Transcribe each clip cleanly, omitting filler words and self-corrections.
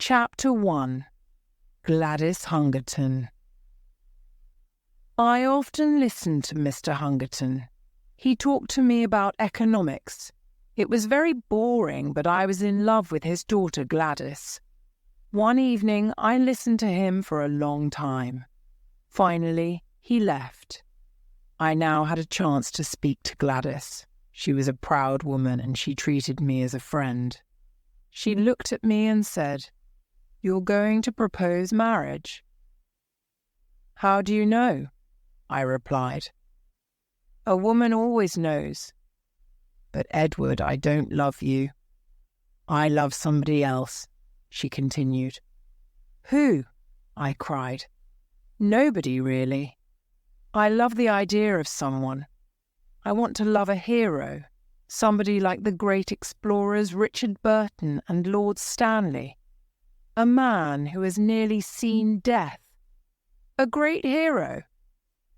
Chapter 1. Gladys Hungerton. I often listened to Mr. Hungerton. He talked to me about economics. It was very boring, but I was in love with his daughter Gladys. One evening, I listened to him for a long time. Finally, he left. I now had a chance to speak to Gladys. She was a proud woman, and she treated me as a friend. She looked at me and said, "You're going to propose marriage?" "How do you know?" I replied. "A woman always knows." "But Edward, I don't love you." "I love somebody else," she continued. "Who?" I cried. "Nobody, really. I love the idea of someone. I want to love a hero, somebody like the great explorers Richard Burton and Lord Stanley. A man who has nearly seen death. A great hero.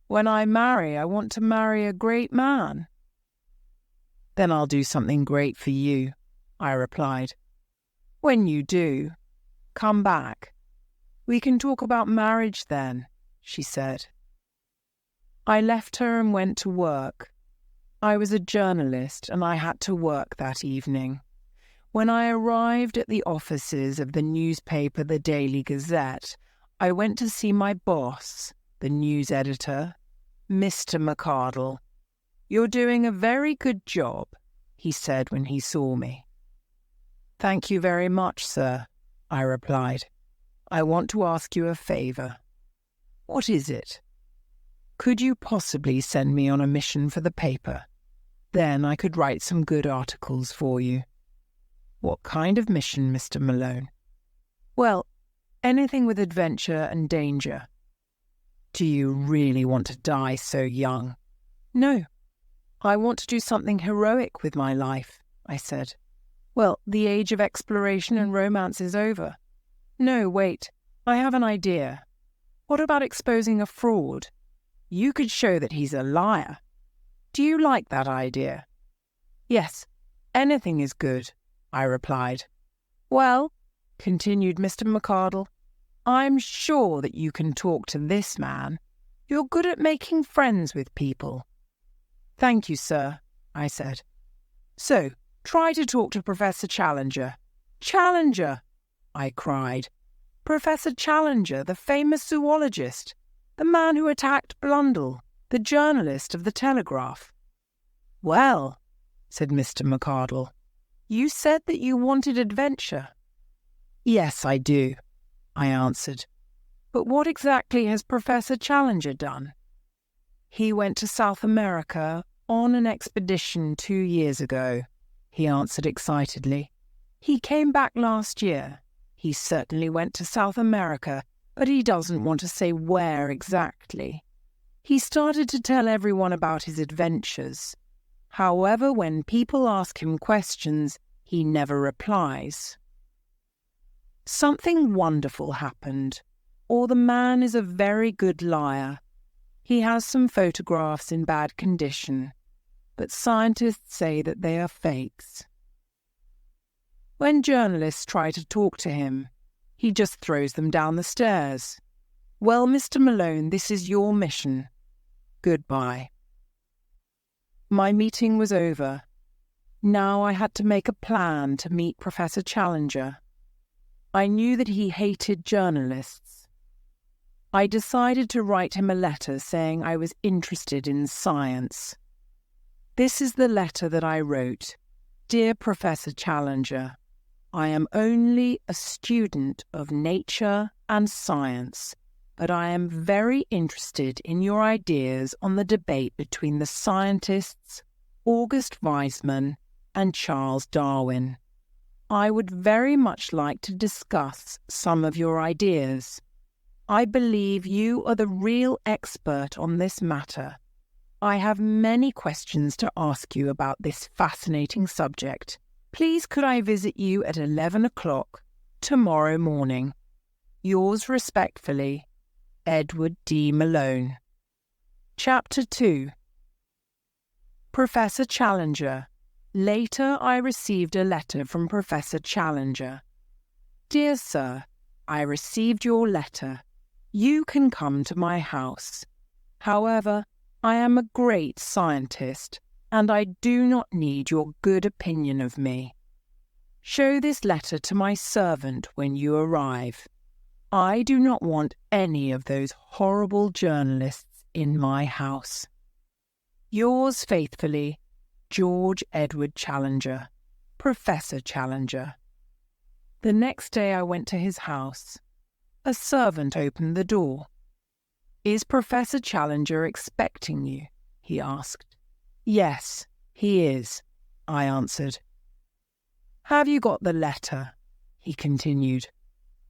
When I marry, I want to marry a great man." "Then I'll do something great for you," I replied. "When you do, come back. We can talk about marriage then," she said. I left her and went to work. I was a journalist and I had to work that evening. When I arrived at the offices of the newspaper The Daily Gazette, I went to see my boss, the news editor, Mr. McArdle. "You're doing a very good job," he said when he saw me. "Thank you very much, sir," I replied. "I want to ask you a favour." "What is it?" "Could you possibly send me on a mission for the paper? Then I could write some good articles for you." "What kind of mission, Mr. Malone?" "Well, anything with adventure and danger." "Do you really want to die so young?" "No. I want to do something heroic with my life," I said. "Well, the age of exploration and romance is over." "No, wait. I have an idea. What about exposing a fraud? You could show that he's a liar. Do you like that idea?" "Yes, anything is good," I replied. "Well," continued Mr. McArdle, "I'm sure that you can talk to this man. You're good at making friends with people." "Thank you, sir," I said. "So, try to talk to Professor Challenger." "Challenger!" I cried. "Professor Challenger, the famous zoologist, the man who attacked Blundell, the journalist of the Telegraph." "Well," said Mr. McArdle, "you said that you wanted adventure." "Yes, I do," I answered. "But what exactly has Professor Challenger done?" "He went to South America on an expedition 2 years ago," he answered excitedly. "He came back last year. He certainly went to South America, but he doesn't want to say where exactly. He started to tell everyone about his adventures. However, when people ask him questions, he never replies. Something wonderful happened, or the man is a very good liar. He has some photographs in bad condition, but scientists say that they are fakes. When journalists try to talk to him, he just throws them down the stairs. Well, Mr. Malone, this is your mission. Goodbye." My meeting was over. Now I had to make a plan to meet Professor Challenger. I knew that he hated journalists. I decided to write him a letter saying I was interested in science. This is the letter that I wrote. "Dear Professor Challenger, I am only a student of nature and science, but I am very interested in your ideas on the debate between the scientists August Weismann and Charles Darwin. I would very much like to discuss some of your ideas. I believe you are the real expert on this matter. I have many questions to ask you about this fascinating subject. Please could I visit you at 11 o'clock tomorrow morning? Yours respectfully, Edward D. Malone." Chapter 2. Professor Challenger. Later I received a letter from Professor Challenger. Dear Sir, I received your letter. You can come to my house. However, I am a great scientist, and I do not need your good opinion of me. Show this letter to my servant when you arrive. I do not want any of those horrible journalists in my house. Yours faithfully, George Edward Challenger, Professor Challenger. The next day I went to his house. A servant opened the door. Is Professor Challenger expecting you? He asked. Yes, he is, I answered. Have you got the letter? He continued.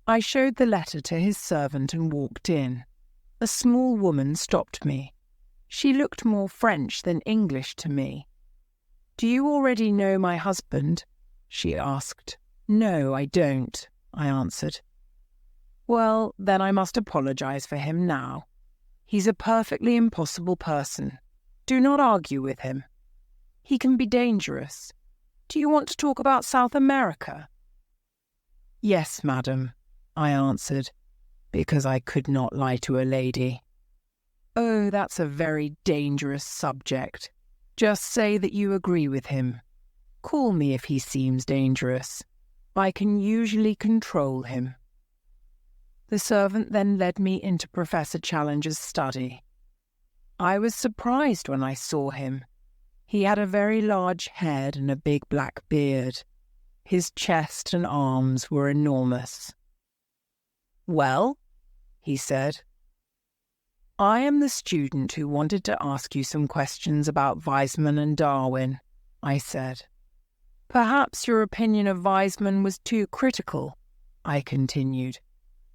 I showed the letter to his servant and walked in. A small woman stopped me. She looked more French than English to me. Do you already know my husband? She asked. No, I don't, I answered. Well, then I must apologize for him now. He's a perfectly impossible person. Do not argue with him. He can be dangerous. Do you want to talk about South America? Yes, madam, I answered, because I could not lie to a lady. Oh, that's a very dangerous subject. Just say that you agree with him. Call me if he seems dangerous. I can usually control him. The servant then led me into Professor Challenger's study. I was surprised when I saw him. He had a very large head and a big black beard. His chest and arms were enormous. Well, he said, I am the student who wanted to ask you some questions about Weizmann and Darwin, I said. Perhaps your opinion of Weizmann was too critical, I continued,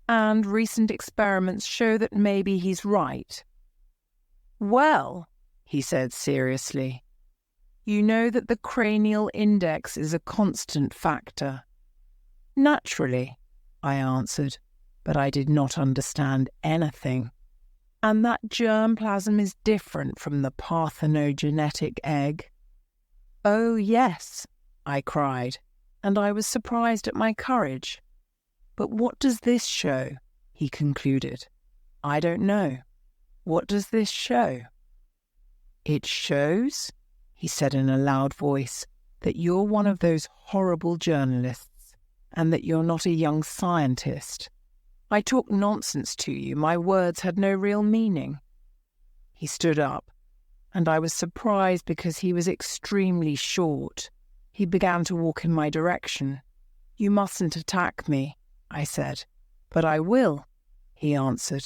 and recent experiments show that maybe he's right. Well, he said seriously, you know that the cranial index is a constant factor. Naturally, I answered, but I did not understand anything. And that germplasm is different from the parthenogenetic egg. Oh, yes, I cried, and I was surprised at my courage. But what does this show? He concluded. I don't know. What does this show? It shows, he said in a loud voice, that you're one of those horrible journalists, and that you're not a young scientist. I talked nonsense to you. My words had no real meaning. He stood up, and I was surprised because he was extremely short. He began to walk in my direction. You mustn't attack me, I said. But I will, he answered.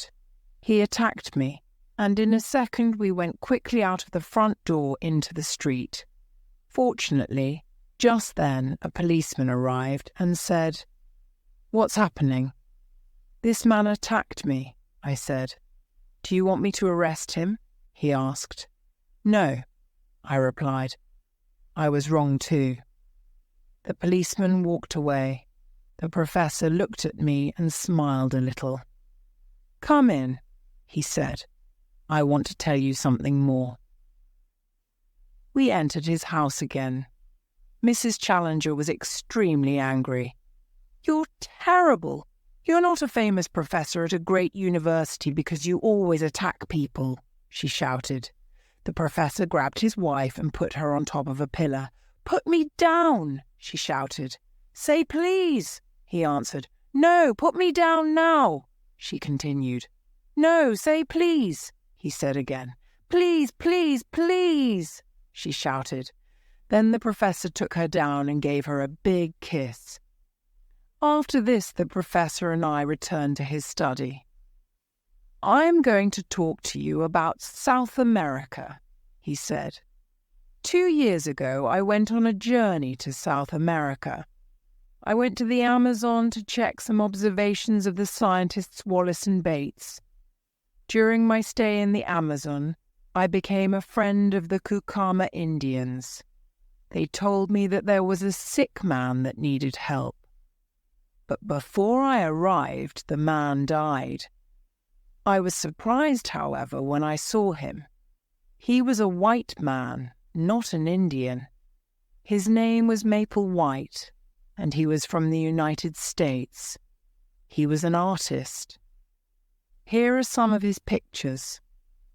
He attacked me, and in a second we went quickly out of the front door into the street. Fortunately, just then a policeman arrived and said, What's happening? This man attacked me, I said. Do you want me to arrest him? He asked. No, I replied. I was wrong too. The policeman walked away. The professor looked at me and smiled a little. Come in, he said. I want to tell you something more. We entered his house again. Mrs. Challenger was extremely angry. You're terrible. You're not a famous professor at a great university because you always attack people, she shouted. The professor grabbed his wife and put her on top of a pillar. Put me down, she shouted. Say please, he answered. No, put me down now, she continued. No, say please, he said again. Please, please, please, she shouted. Then the professor took her down and gave her a big kiss. After this, the professor and I returned to his study. I'm going to talk to you about South America, he said. 2 years ago, I went on a journey to South America. I went to the Amazon to check some observations of the scientists Wallace and Bates. During my stay in the Amazon, I became a friend of the Cucama Indians. They told me that there was a sick man that needed help. But before I arrived, the man died. I was surprised, however, when I saw him. He was a white man, not an Indian. His name was Maple White, and he was from the United States. He was an artist. Here are some of his pictures.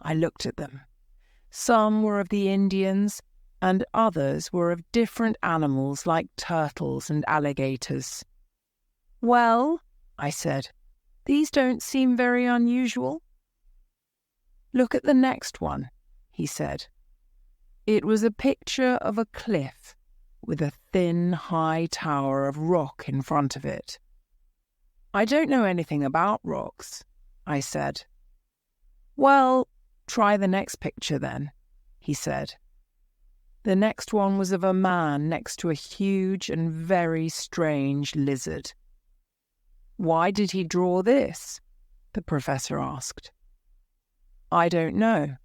I looked at them. Some were of the Indians, and others were of different animals like turtles and alligators. "Well," I said, "these don't seem very unusual." "Look at the next one," he said. It was a picture of a cliff with a thin, high tower of rock in front of it. "I don't know anything about rocks," I said. "Well, try the next picture then," he said. The next one was of a man next to a huge and very strange lizard. "Why did he draw this?" the professor asked. "I don't know.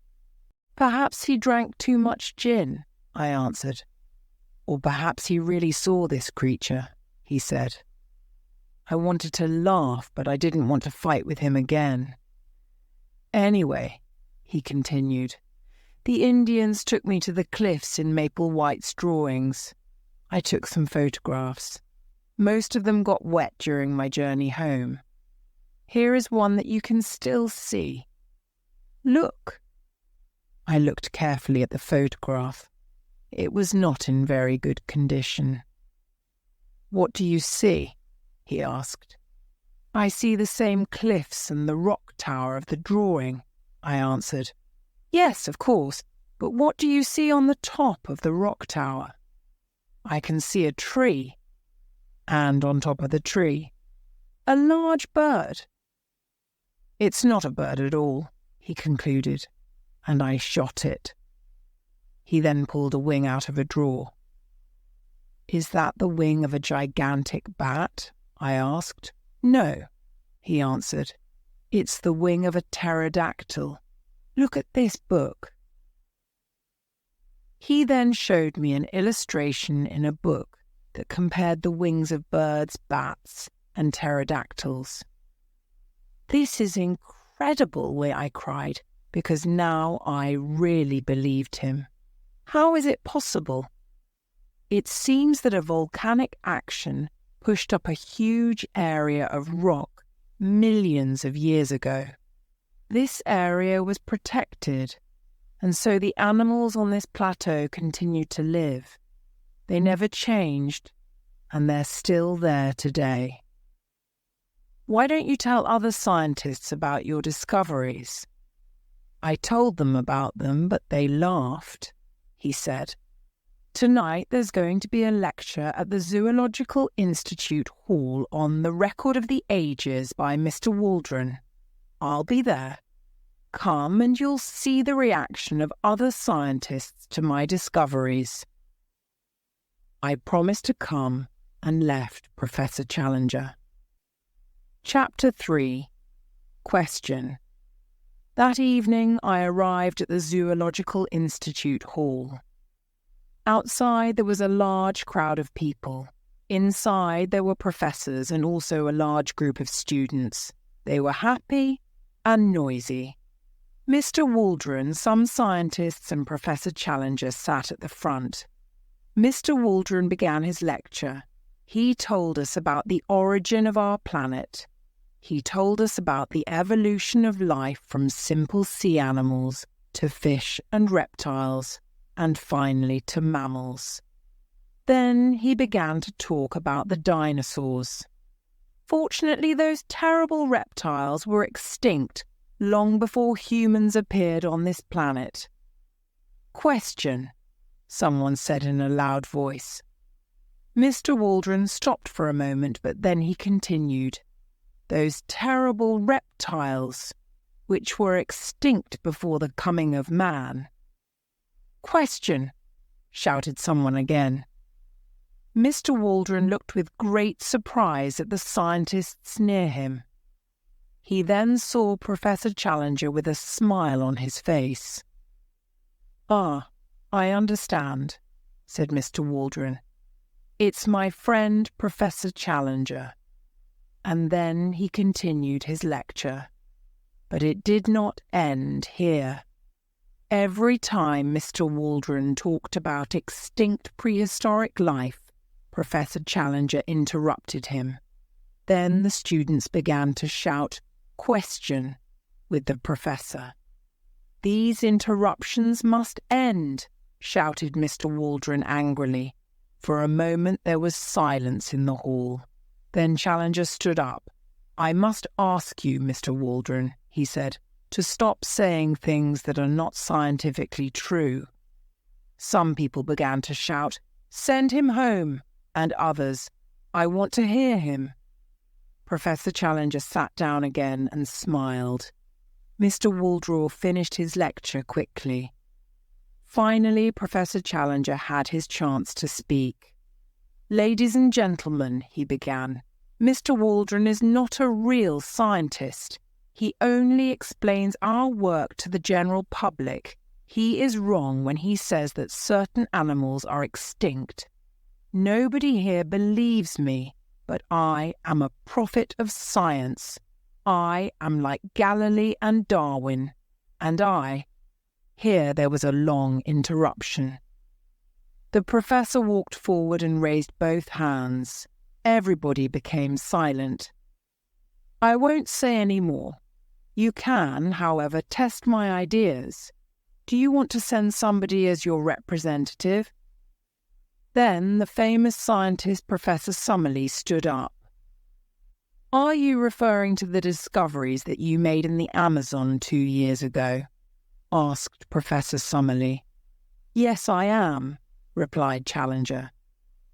Perhaps he drank too much gin," I answered. "Or perhaps he really saw this creature," he said. I wanted to laugh, but I didn't want to fight with him again. "Anyway," he continued, "the Indians took me to the cliffs in Maple White's drawings. I took some photographs. Most of them got wet during my journey home. Here is one that you can still see. Look." I looked carefully at the photograph. It was not in very good condition. "What do you see?" he asked. "I see the same cliffs and the rock tower of the drawing," I answered. "Yes, of course, but what do you see on the top of the rock tower?" "I can see a tree, and on top of the tree, a large bird." "It's not a bird at all," he concluded, and I shot it. He then pulled a wing out of a drawer. "Is that the wing of a gigantic bat?" I asked. "No," he answered. "It's the wing of a pterodactyl. Look at this book." He then showed me an illustration in a book that compared the wings of birds, bats, and pterodactyls. "This is incredible," I cried, because now I really believed him. "How is it possible?" "It seems that a volcanic action pushed up a huge area of rock millions of years ago. This area was protected, and so the animals on this plateau continued to live. They never changed, and they're still there today." "Why don't you tell other scientists about your discoveries?" I told them about them, but they laughed, he said. "Tonight there's going to be a lecture at the Zoological Institute Hall on The Record of the Ages by Mr. Waldron. I'll be there. Come and you'll see the reaction of other scientists to my discoveries." I promised to come and left Professor Challenger. Chapter 3. Question. That evening I arrived at the Zoological Institute Hall. Outside there was a large crowd of people. Inside there were professors and also a large group of students. They were happy and noisy. Mr. Waldron, some scientists, and Professor Challenger sat at the front. Mr. Waldron began his lecture. He told us about the origin of our planet. He told us about the evolution of life from simple sea animals to fish and reptiles, and finally to mammals. Then he began to talk about the dinosaurs. Fortunately, those terrible reptiles were extinct long before humans appeared on this planet. "Question," someone said in a loud voice. Mr. Waldron stopped for a moment, but then he continued. "Those terrible reptiles, which were extinct before the coming of man." "Question," shouted someone again. Mr. Waldron looked with great surprise at the scientists near him. He then saw Professor Challenger with a smile on his face. "Ah, I understand," said Mr. Waldron. "It's my friend Professor Challenger." And then he continued his lecture. But it did not end here. Every time Mr. Waldron talked about extinct prehistoric life, Professor Challenger interrupted him. Then the students began to shout, "Question," with the professor. "These interruptions must end," shouted Mr. Waldron angrily. For a moment there was silence in the hall. Then Challenger stood up. "I must ask you, Mr. Waldron," he said, "to stop saying things that are not scientifically true." Some people began to shout, "Send him home," and others, "I want to hear him." Professor Challenger sat down again and smiled. Mr. Waldron finished his lecture quickly. Finally, Professor Challenger had his chance to speak. "Ladies and gentlemen," he began, "Mr. Waldron is not a real scientist. He only explains our work to the general public. He is wrong when he says that certain animals are extinct. Nobody here believes me, but I am a prophet of science. I am like Galilee and Darwin, and I—" Here there was a long interruption. The professor walked forward and raised both hands. Everybody became silent. "I won't say any more. You can, however, test my ideas. Do you want to send somebody as your representative?" Then the famous scientist Professor Summerlee stood up. "Are you referring to the discoveries that you made in the Amazon 2 years ago?" asked Professor Summerlee. "Yes, I am," replied Challenger.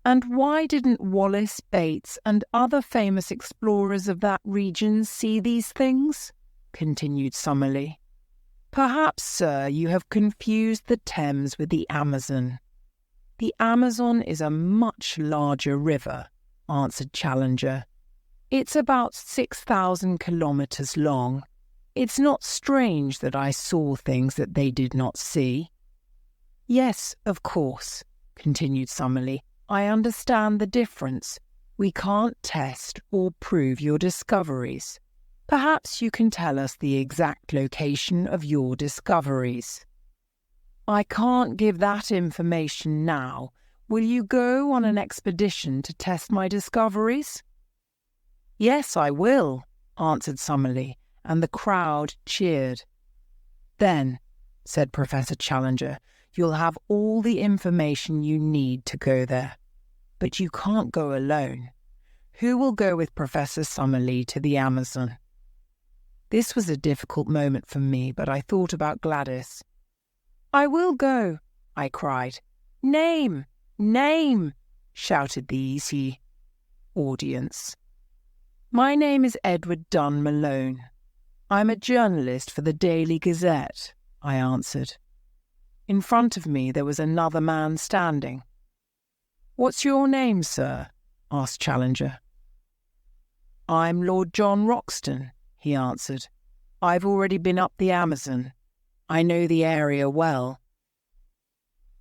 "And why didn't Wallace, Bates, and other famous explorers of that region see these things?" continued Summerlee. "Perhaps, sir, you have confused the Thames with the Amazon." "The Amazon is a much larger river," answered Challenger. "It's about 6,000 kilometers long. It's not strange that I saw things that they did not see." "Yes, of course," continued Summerlee. "I understand the difference. We can't test or prove your discoveries. Perhaps you can tell us the exact location of your discoveries." "I can't give that information now. Will you go on an expedition to test my discoveries?" "Yes, I will," answered Summerlee, and the crowd cheered. "Then," said Professor Challenger, "you'll have all the information you need to go there. But you can't go alone. Who will go with Professor Summerlee to the Amazon?" This was a difficult moment for me, but I thought about Gladys. "I will go," I cried. "Name! Name!" shouted the easy audience. "My name is Edward Dunn Malone. I'm a journalist for the Daily Gazette," I answered. In front of me there was another man standing. "What's your name, sir?" asked Challenger. "I'm Lord John Roxton," he answered. "I've already been up the Amazon. I know the area well."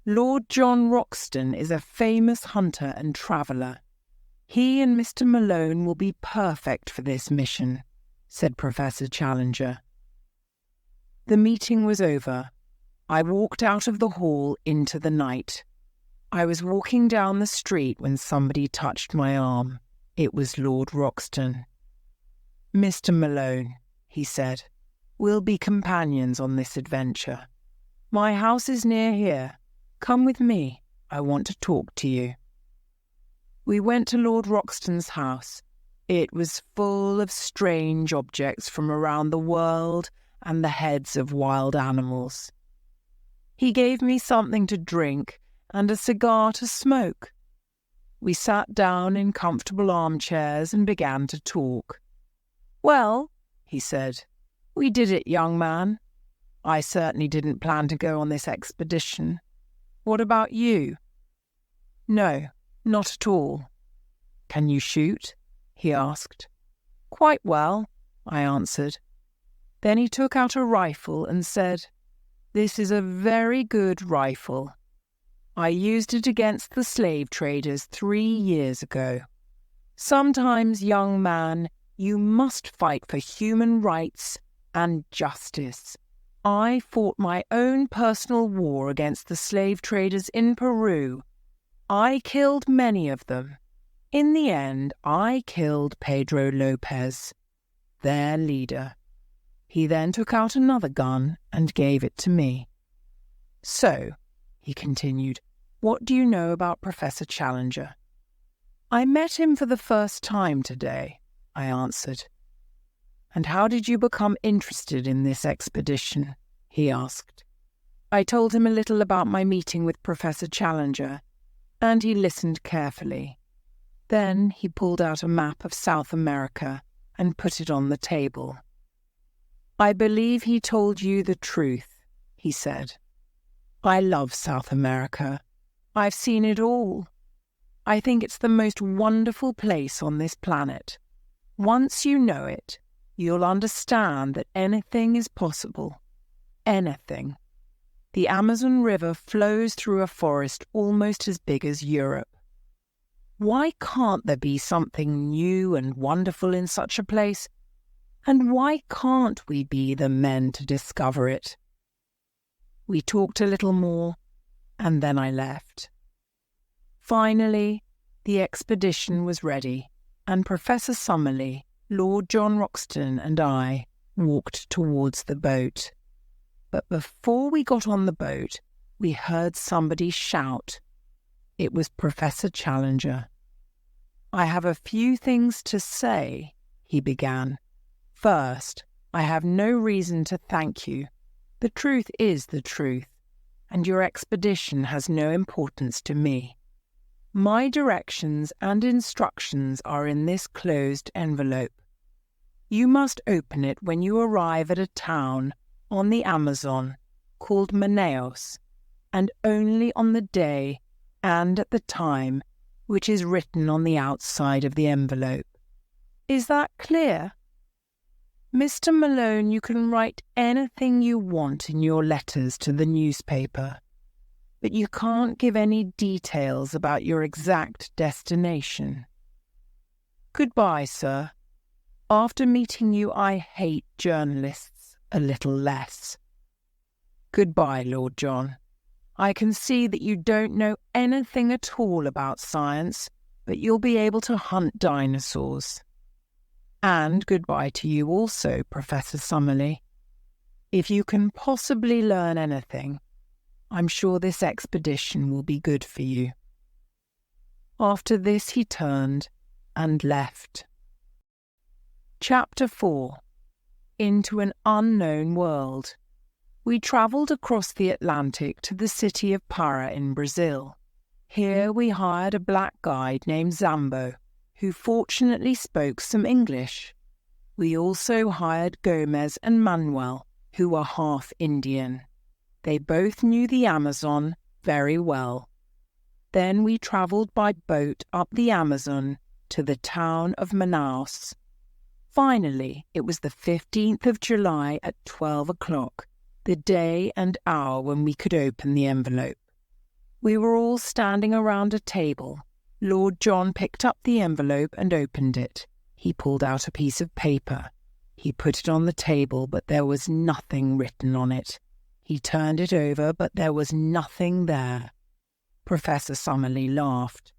"Lord John Roxton is a famous hunter and traveller. He and Mr. Malone will be perfect for this mission," said Professor Challenger. The meeting was over. I walked out of the hall into the night. I was walking down the street when somebody touched my arm. It was Lord Roxton. "Mr. Malone," he said, "we'll be companions on this adventure. My house is near here. Come with me. I want to talk to you." We went to Lord Roxton's house. It was full of strange objects from around the world and the heads of wild animals. He gave me something to drink and a cigar to smoke. We sat down in comfortable armchairs and began to talk. "Well," he said, "we did it, young man. I certainly didn't plan to go on this expedition. What about you?" "No, not at all." "Can you shoot?" he asked. "Quite well," I answered. Then he took out a rifle and said, "This is a very good rifle. I used it against the slave traders 3 years ago. Sometimes, young man, you must fight for human rights and justice. I fought my own personal war against the slave traders in Peru. I killed many of them. In the end, I killed Pedro Lopez, their leader. He then took out another gun and gave it to me. So, he continued, what do you know about Professor Challenger? I met him for the first time today, I answered. And how did you become interested in this expedition? He asked. I told him a little about my meeting with Professor Challenger, and he listened carefully. Then he pulled out a map of South America and put it on the table. I believe he told you the truth, he said. I love South America. I've seen it all. I think it's the most wonderful place on this planet. Once you know it, you'll understand that anything is possible. Anything. The Amazon River flows through a forest almost as big as Europe. Why can't there be something new and wonderful in such a place? And why can't we be the men to discover it? We talked a little more, and then I left. Finally, the expedition was ready, and Professor Summerlee, Lord John Roxton, and I walked towards the boat. But before we got on the boat, we heard somebody shout. It was Professor Challenger. I have a few things to say, he began. First, I have no reason to thank you. The truth is the truth, and your expedition has no importance to me. My directions and instructions are in this closed envelope. You must open it when you arrive at a town on the Amazon called Manaus, and only on the day and at the time which is written on the outside of the envelope. Is that clear? Mr. Malone, you can write anything you want in your letters to the newspaper, but you can't give any details about your exact destination. Goodbye, sir. After meeting you, I hate journalists a little less. Goodbye, Lord John. I can see that you don't know anything at all about science, but you'll be able to hunt dinosaurs. And goodbye to you also, Professor Summerlee. If you can possibly learn anything, I'm sure this expedition will be good for you. After this he turned and left. Chapter 4. Into an Unknown World. We travelled across the Atlantic to the city of Para in Brazil. Here we hired a black guide named Zambo, who fortunately spoke some English. We also hired Gomez and Manuel, who were half Indian. They both knew the Amazon very well. Then we travelled by boat up the Amazon to the town of Manaus. Finally, it was the 15th of July at 12 o'clock, the day and hour when we could open the envelope. We were all standing around a table. Lord John picked up the envelope and opened it. He pulled out a piece of paper. He put it on the table, but there was nothing written on it. He turned it over, but there was nothing there. Professor Summerlee laughed.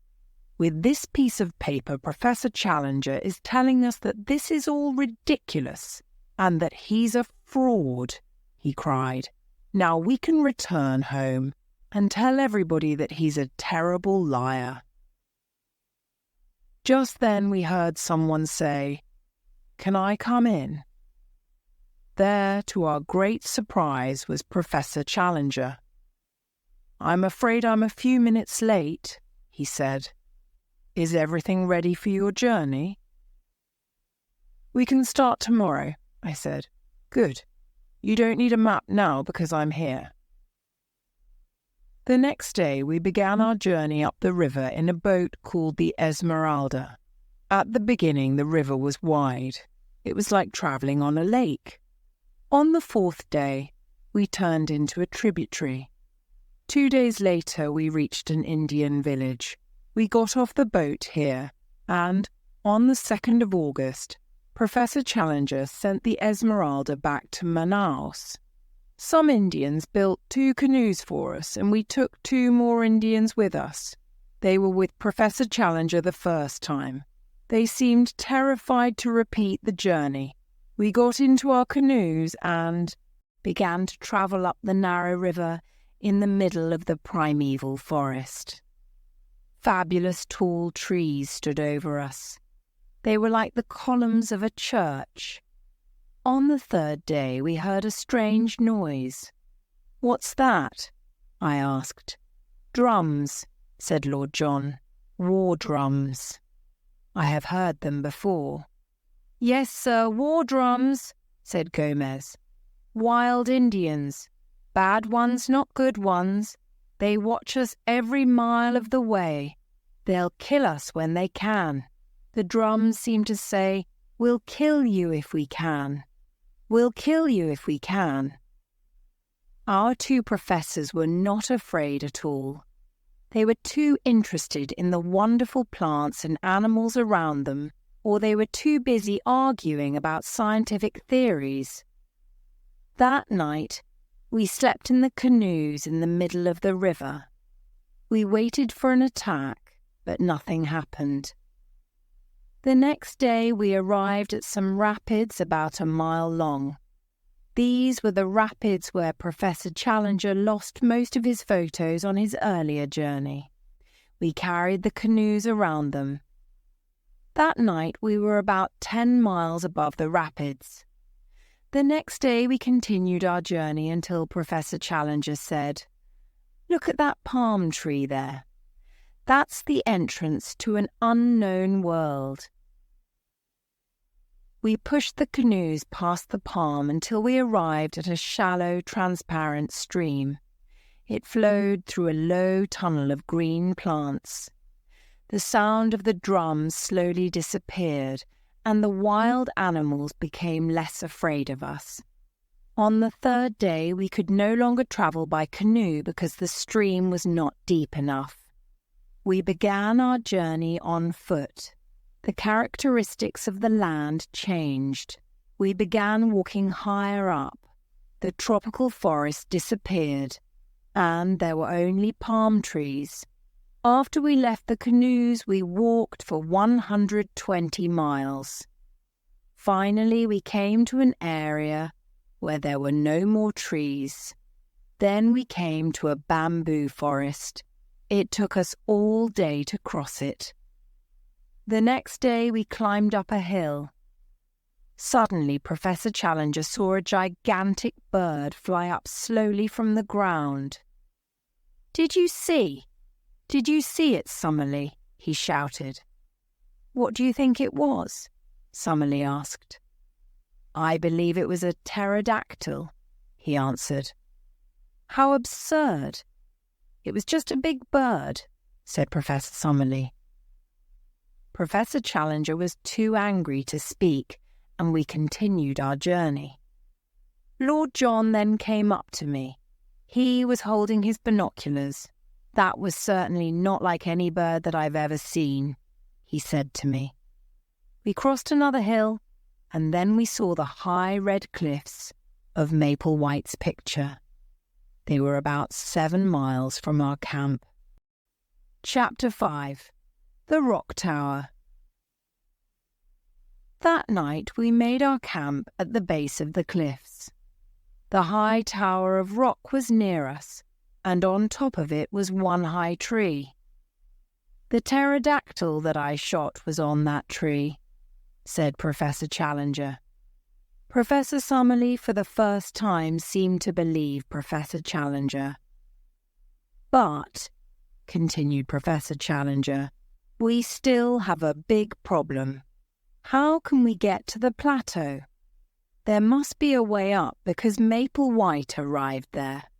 With this piece of paper, Professor Challenger is telling us that this is all ridiculous and that he's a fraud, he cried. Now we can return home and tell everybody that he's a terrible liar. Just then we heard someone say, "Can I come in?" There, to our great surprise, was Professor Challenger. "I'm afraid I'm a few minutes late," he said. "Is everything ready for your journey?" "We can start tomorrow," I said. "Good. You don't need a map now because I'm here." The next day we began our journey up the river in a boat called the Esmeralda. At the beginning the river was wide. It was like travelling on a lake. On the 4th day we turned into a tributary. 2 days later we reached an Indian village. We got off the boat here, and on the 2nd of August, Professor Challenger sent the Esmeralda back to Manaus. Some Indians built 2 canoes for us, and we took 2 more Indians with us. They were with Professor Challenger the first time. They seemed terrified to repeat the journey. We got into our canoes and began to travel up the narrow river in the middle of the primeval forest. Fabulous tall trees stood over us. They were like the columns of a church. On the third day we heard a strange noise. "What's that?" I asked. "Drums," said Lord John. "War drums." I have heard them before. "Yes, sir, war drums," said Gomez. "Wild Indians. Bad ones, not good ones. They watch us every mile of the way. They'll kill us when they can. The drums seem to say, 'We'll kill you if we can. We'll kill you if we can.'" Our two professors were not afraid at all. They were too interested in the wonderful plants and animals around them, or they were too busy arguing about scientific theories. That night, we slept in the canoes in the middle of the river. We waited for an attack, but nothing happened. The next day we arrived at some rapids about a mile long. These were the rapids where Professor Challenger lost most of his photos on his earlier journey. We carried the canoes around them. That night we were about 10 miles above the rapids. The next day we continued our journey until Professor Challenger said, "Look at that palm tree there. That's the entrance to an unknown world." We pushed the canoes past the palm until we arrived at a shallow, transparent stream. It flowed through a low tunnel of green plants. The sound of the drums slowly disappeared, and the wild animals became less afraid of us. On the third day, we could no longer travel by canoe because the stream was not deep enough. We began our journey on foot. The characteristics of the land changed. We began walking higher up. The tropical forest disappeared, and there were only palm trees. After we left the canoes, we walked for 120 miles. Finally, we came to an area where there were no more trees. Then we came to a bamboo forest. It took us all day to cross it. The next day we climbed up a hill. Suddenly Professor Challenger saw a gigantic bird fly up slowly from the ground. Did you see it, Summerlee?" he shouted. "What do you think it was?" Summerlee asked. "I believe it was a pterodactyl," he answered. "How absurd." "It was just a big bird," said Professor Summerlee. Professor Challenger was too angry to speak, and we continued our journey. Lord John then came up to me. He was holding his binoculars. "That was certainly not like any bird that I've ever seen," he said to me. We crossed another hill, and then we saw the high red cliffs of Maple White's picture. They were about 7 miles from our camp. Chapter 5. The Rock Tower. That night we made our camp at the base of the cliffs. The high tower of rock was near us, and on top of it was one high tree. "The pterodactyl that I shot was on that tree," said Professor Challenger. Professor Summerlee for the first time seemed to believe Professor Challenger. "But," continued Professor Challenger, "we still have a big problem. How can we get to the plateau? There must be a way up because Maple White arrived there.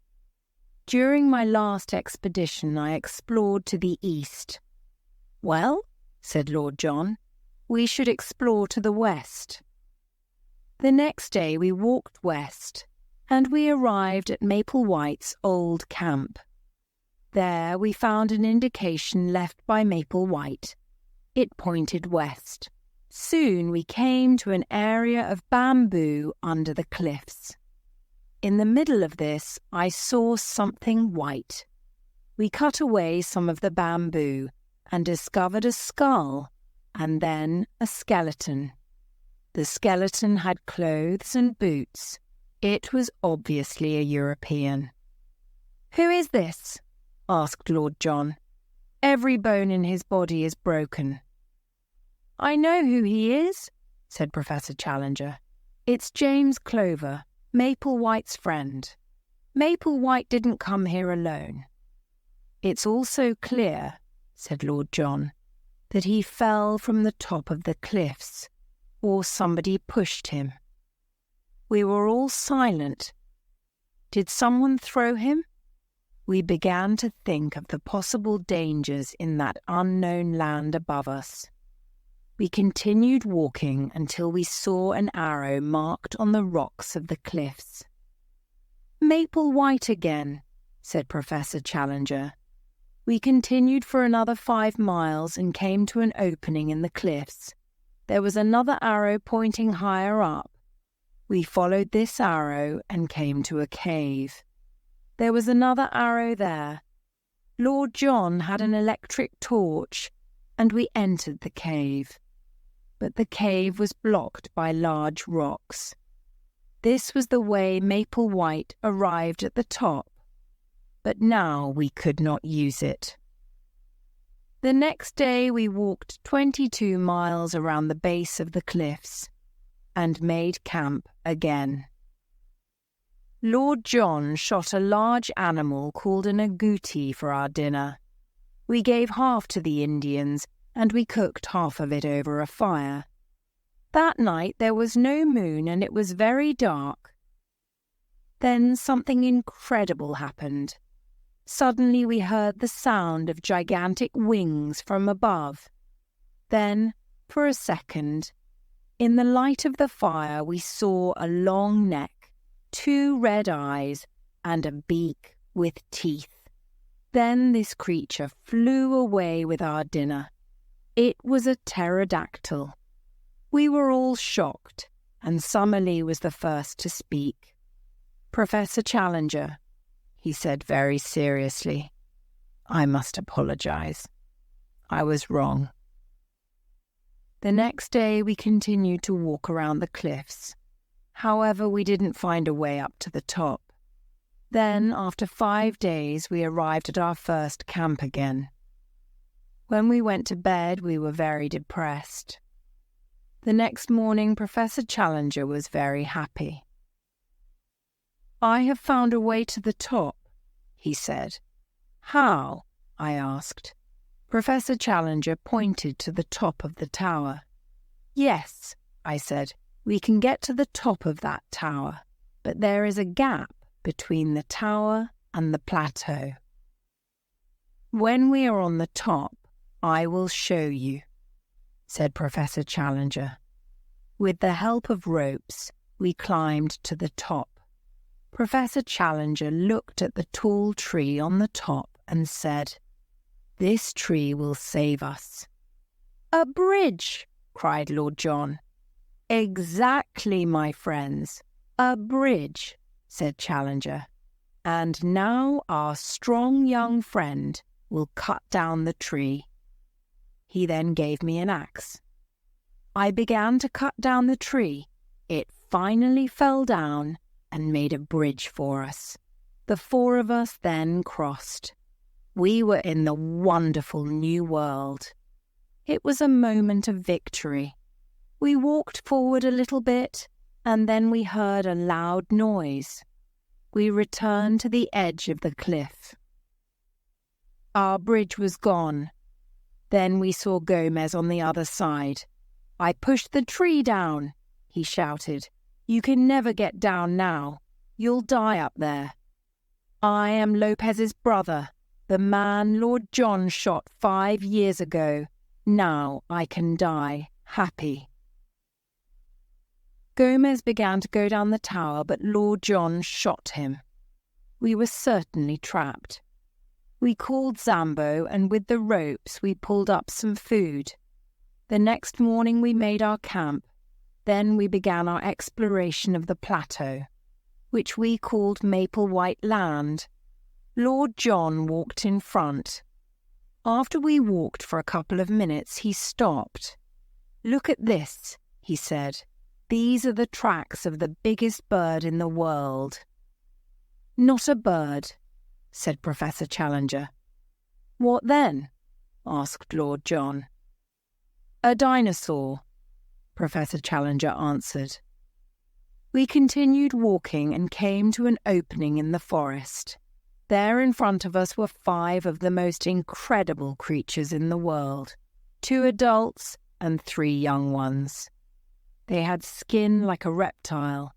During my last expedition, I explored to the east." "Well," said Lord John, "we should explore to the west." The next day we walked west, and we arrived at Maple White's old camp. There we found an indication left by Maple White. It pointed west. Soon we came to an area of bamboo under the cliffs. In the middle of this I saw something white. We cut away some of the bamboo and discovered a skull and then a skeleton. The skeleton had clothes and boots. It was obviously a European. "Who is this?" asked Lord John. "Every bone in his body is broken." "I know who he is," said Professor Challenger. "It's James Clover, Maple White's friend. Maple White didn't come here alone." "It's also clear," said Lord John, "that he fell from the top of the cliffs, or somebody pushed him." We were all silent. Did someone throw him? We began to think of the possible dangers in that unknown land above us. We continued walking until we saw an arrow marked on the rocks of the cliffs. "Maple White again," said Professor Challenger. We continued for another 5 miles and came to an opening in the cliffs. There was another arrow pointing higher up. We followed this arrow and came to a cave. There was another arrow there. Lord John had an electric torch, and we entered the cave. But the cave was blocked by large rocks. This was the way Maple White arrived at the top, but now we could not use it. The next day we walked 22 miles around the base of the cliffs and made camp again. Lord John shot a large animal called an agouti for our dinner. We gave half to the Indians and we cooked half of it over a fire. That night there was no moon and it was very dark. Then something incredible happened. Suddenly we heard the sound of gigantic wings from above. Then, for a second, in the light of the fire we saw a long neck, 2 red eyes, and a beak with teeth. Then this creature flew away with our dinner. It was a pterodactyl. We were all shocked, and Summerlee was the first to speak. "Professor Challenger," he said very seriously, "I must apologize. I was wrong." The next day we continued to walk around the cliffs. However, we didn't find a way up to the top. Then, after 5 days, we arrived at our first camp again. When we went to bed, we were very depressed. The next morning, Professor Challenger was very happy. "I have found a way to the top," he said. "How?" I asked. Professor Challenger pointed to the top of the tower. "Yes," I said, "we can get to the top of that tower, but there is a gap between the tower and the plateau. When we are on the top, I will show you," said Professor Challenger. With the help of ropes, we climbed to the top. Professor Challenger looked at the tall tree on the top and said, "This tree will save us." "A bridge!" cried Lord John. "Exactly, my friends, a bridge," said Challenger. "And now our strong young friend will cut down the tree." He then gave me an axe. I began to cut down the tree. It finally fell down and made a bridge for us. The 4 of us then crossed. We were in the wonderful new world. It was a moment of victory. We walked forward a little bit, and then we heard a loud noise. We returned to the edge of the cliff. Our bridge was gone. Then we saw Gomez on the other side. "I pushed the tree down," he shouted. "You can never get down now. You'll die up there. I am Lopez's brother, the man Lord John shot 5 years ago. Now I can die happy." Gomez began to go down the tower, but Lord John shot him. We were certainly trapped. We called Zambo, and with the ropes we pulled up some food. The next morning we made our camp. Then we began our exploration of the plateau, which we called Maple White Land. Lord John walked in front. After we walked for a couple of minutes, he stopped. "Look at this," he said. "These are the tracks of the biggest bird in the world." "Not a bird," said Professor Challenger. "What then?" asked Lord John. "A dinosaur," Professor Challenger answered. We continued walking and came to an opening in the forest. There in front of us were 5 of the most incredible creatures in the world, 2 adults and 3 young ones. They had skin like a reptile.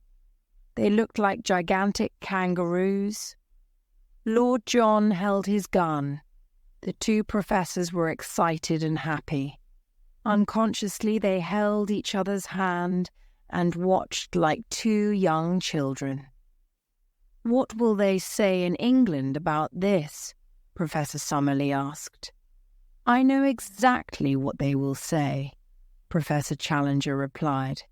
They looked like gigantic kangaroos. Lord John held his gun. The 2 professors were excited and happy. Unconsciously, they held each other's hand and watched like 2 young children. "What will they say in England about this?" Professor Summerlee asked. "I know exactly what they will say," Professor Challenger replied.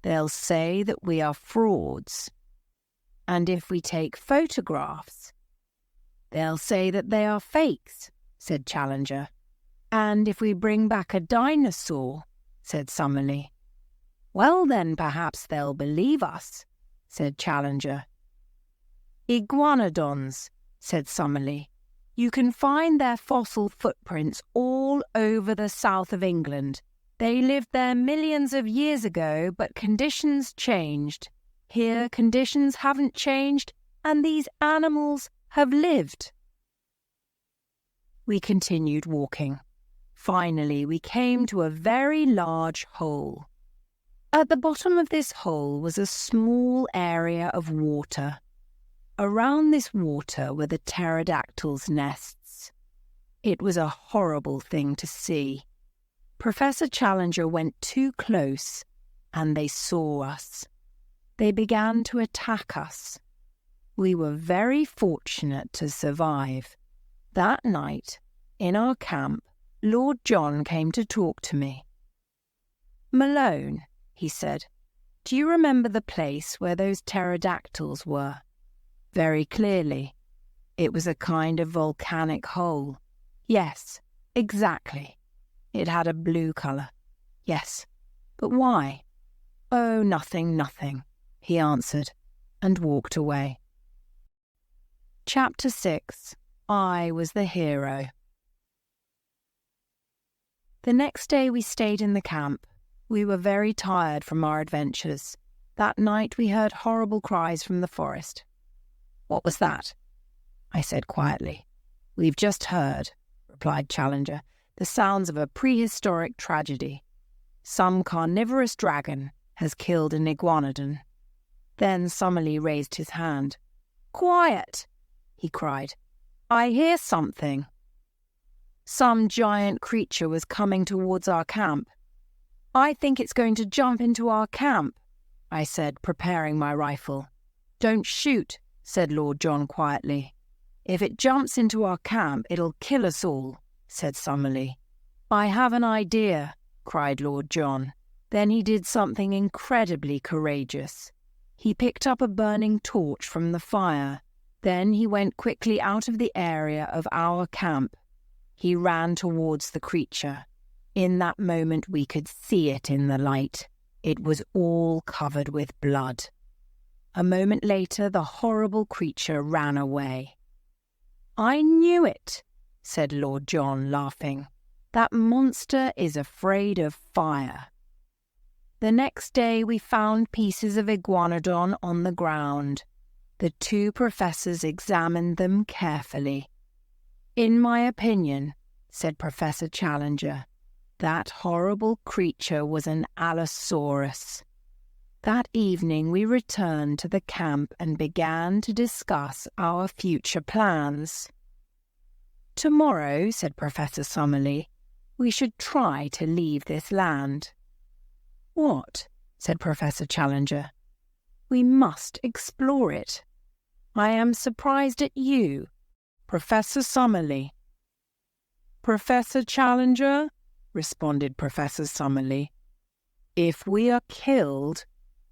"They'll say that we are frauds. And if we take photographs, they'll say that they are fakes," said Challenger. "And if we bring back a dinosaur," said Summerlee. "Well then, perhaps they'll believe us," said Challenger. "Iguanodons," said Summerlee. "You can find their fossil footprints all over the south of England. They lived there millions of years ago, but conditions changed. Here, conditions haven't changed, and these animals have lived." We continued walking. Finally, we came to a very large hole. At the bottom of this hole was a small area of water. Around this water were the pterodactyls' nests. It was a horrible thing to see. Professor Challenger went too close, and they saw us. They began to attack us. We were very fortunate to survive. That night, in our camp, Lord John came to talk to me. "Malone," he said, "do you remember the place where those pterodactyls were?" "Very clearly. It was a kind of volcanic hole." "Yes, exactly. It had a blue colour." "Yes, but why?" "Oh, nothing, he answered, and walked away. Chapter 6. I was the hero. The next day we stayed in the camp. We were very tired from our adventures. That night we heard horrible cries from the forest. "What was that?" I said quietly. "We've just heard," replied Challenger, "the sounds of a prehistoric tragedy. Some carnivorous dragon has killed an iguanodon." Then Summerlee raised his hand. "Quiet!" he cried. "I hear something." Some giant creature was coming towards our camp. "I think it's going to jump into our camp," I said, preparing my rifle. "Don't shoot," said Lord John quietly. "If it jumps into our camp, it'll kill us all," said Summerlee. "I have an idea," cried Lord John. Then he did something incredibly courageous. He picked up a burning torch from the fire. Then he went quickly out of the area of our camp. He ran towards the creature. In that moment we could see it in the light. It was all covered with blood. A moment later the horrible creature ran away. "I knew it," said Lord John, laughing. "That monster is afraid of fire." The next day we found pieces of iguanodon on the ground. The 2 professors examined them carefully. "In my opinion," said Professor Challenger, "that horrible creature was an Allosaurus." That evening we returned to the camp and began to discuss our future plans. "Tomorrow," said Professor Summerlee, "we should try to leave this land." "What?" said Professor Challenger. "We must explore it. I am surprised at you, Professor Summerlee." "Professor Challenger," responded Professor Summerlee, "if we are killed,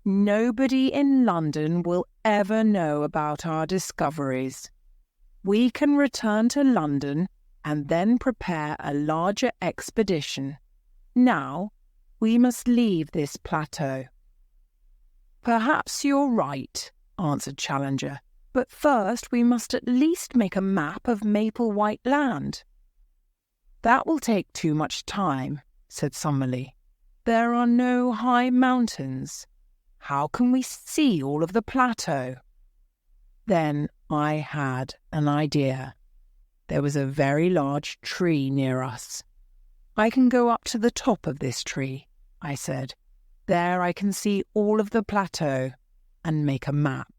nobody in London will ever know about our discoveries." We can return to London and then prepare a larger expedition. Now, we must leave this plateau." "Perhaps you're right," answered Challenger, "but first we must at least make a map of Maple White Land." "That will take too much time," said Summerlee. "There are no high mountains. How can we see all of the plateau?" Then I had an idea. There was a very large tree near us. "I can go up to the top of this tree," I said. "There I can see all of the plateau and make a map."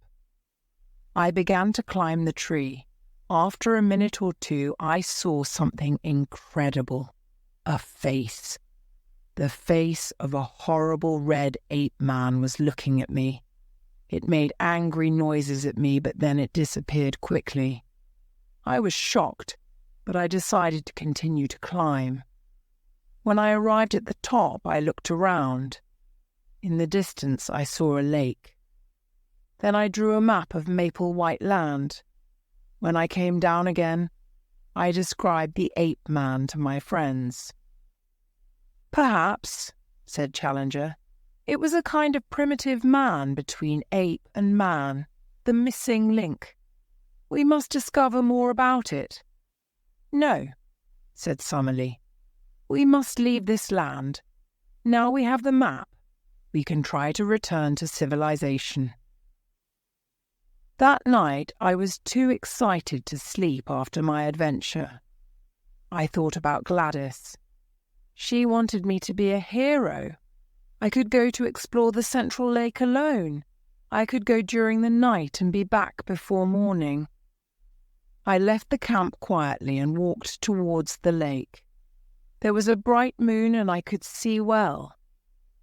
I began to climb the tree. After a minute or two, I saw something incredible. A face. The face of a horrible red ape man was looking at me. It made angry noises at me, but then it disappeared quickly. I was shocked, but I decided to continue to climb. When I arrived at the top, I looked around. In the distance, I saw a lake. Then I drew a map of Maple White Land. When I came down again, I described the ape man to my friends. "Perhaps," said Challenger, "it was a kind of primitive man between ape and man, the missing link. We must discover more about it." "No," said Summerlee. "We must leave this land. Now we have the map, we can try to return to civilization." That night I was too excited to sleep after my adventure. I thought about Gladys. She wanted me to be a hero. I could go to explore the Central Lake alone. I could go during the night and be back before morning. I left the camp quietly and walked towards the lake. There was a bright moon and I could see well.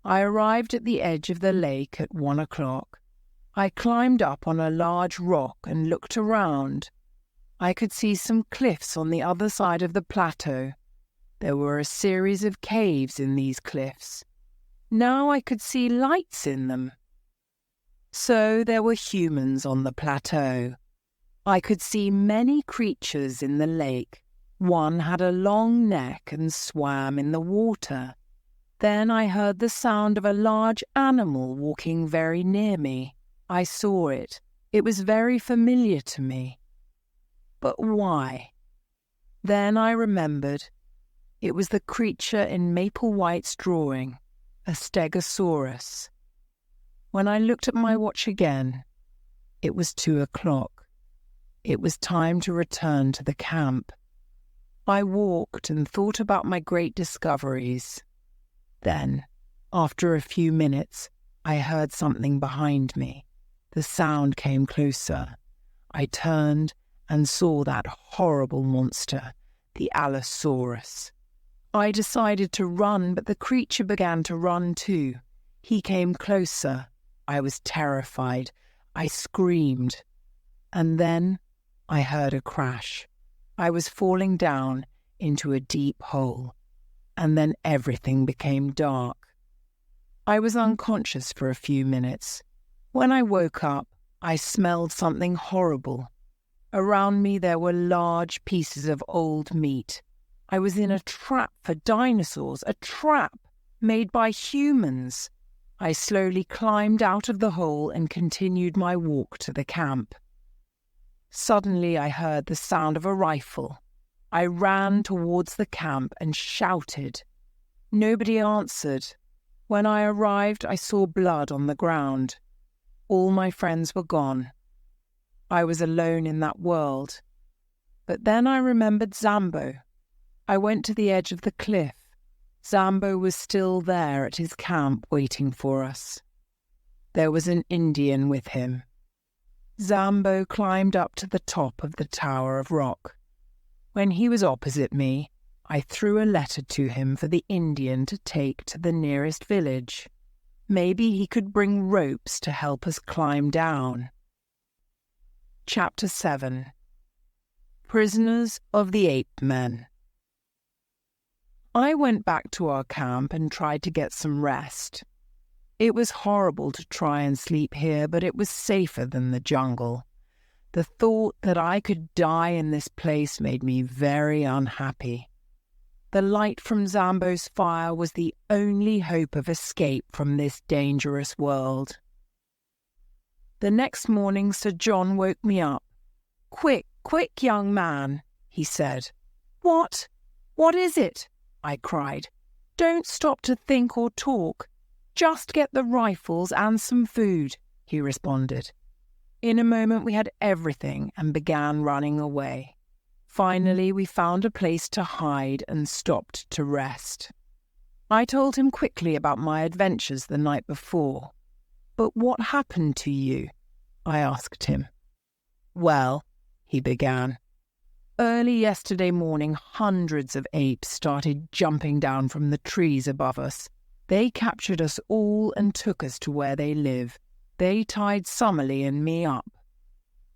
I arrived at the edge of the lake at 1 o'clock. I climbed up on a large rock and looked around. I could see some cliffs on the other side of the plateau. There were a series of caves in these cliffs. Now I could see lights in them. So there were humans on the plateau. I could see many creatures in the lake. One had a long neck and swam in the water. Then I heard the sound of a large animal walking very near me. I saw it. It was very familiar to me. But why? Then I remembered. It was the creature in Maple White's drawing, a stegosaurus. When I looked at my watch again, it was 2 o'clock. It was time to return to the camp. I walked and thought about my great discoveries. Then, after a few minutes, I heard something behind me. The sound came closer. I turned and saw that horrible monster, the Allosaurus. I decided to run, but the creature began to run too. He came closer. I was terrified. I screamed. And then I heard a crash. I was falling down into a deep hole. And then everything became dark. I was unconscious for a few minutes. When I woke up, I smelled something horrible. Around me there were large pieces of old meat. I was in a trap for dinosaurs, a trap made by humans. I slowly climbed out of the hole and continued my walk to the camp. Suddenly I heard the sound of a rifle. I ran towards the camp and shouted. Nobody answered. When I arrived, I saw blood on the ground. All my friends were gone. I was alone in that world. But then I remembered Zambo. I went to the edge of the cliff. Zambo was still there at his camp waiting for us. There was an Indian with him. Zambo climbed up to the top of the tower of rock. When he was opposite me, I threw a letter to him for the Indian to take to the nearest village. Maybe he could bring ropes to help us climb down. Chapter 7. Prisoners of the Apemen. I went back to our camp and tried to get some rest. It was horrible to try and sleep here, but it was safer than the jungle. The thought that I could die in this place made me very unhappy. The light from Zambo's fire was the only hope of escape from this dangerous world. The next morning Sir John woke me up. "Quick, quick, young man," he said. "What? What is it?" I cried. "Don't stop to think or talk. Just get the rifles and some food," he responded. In a moment we had everything and began running away. Finally, we found a place to hide and stopped to rest. I told him quickly about my adventures the night before. "But what happened to you?" I asked him. "Well," he began, "early yesterday morning, hundreds of apes started jumping down from the trees above us. They captured us all and took us to where they live. They tied Summerlee and me up.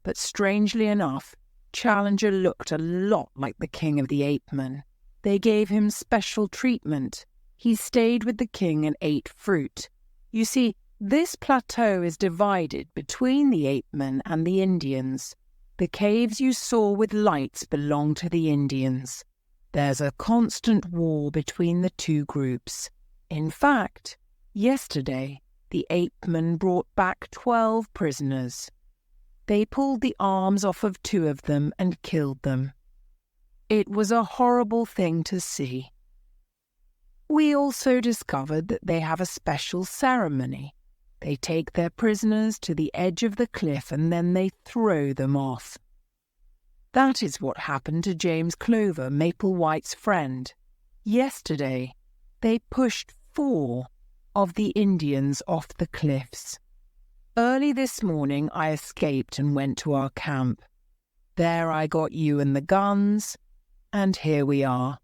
But strangely enough, Challenger looked a lot like the king of the apemen. They gave him special treatment. He stayed with the king and ate fruit. You see, this plateau is divided between the apemen and the Indians. The caves you saw with lights belong to the Indians. There's a constant war between the two groups. In fact, yesterday, the apemen brought back 12 prisoners. They pulled the arms off of 2 of them and killed them. It was a horrible thing to see. We also discovered that they have a special ceremony. They take their prisoners to the edge of the cliff and then they throw them off. That is what happened to James Clover, Maplewhite's friend. Yesterday, they pushed 4 of the Indians off the cliffs. Early this morning, I escaped and went to our camp. There I got you and the guns, and here we are.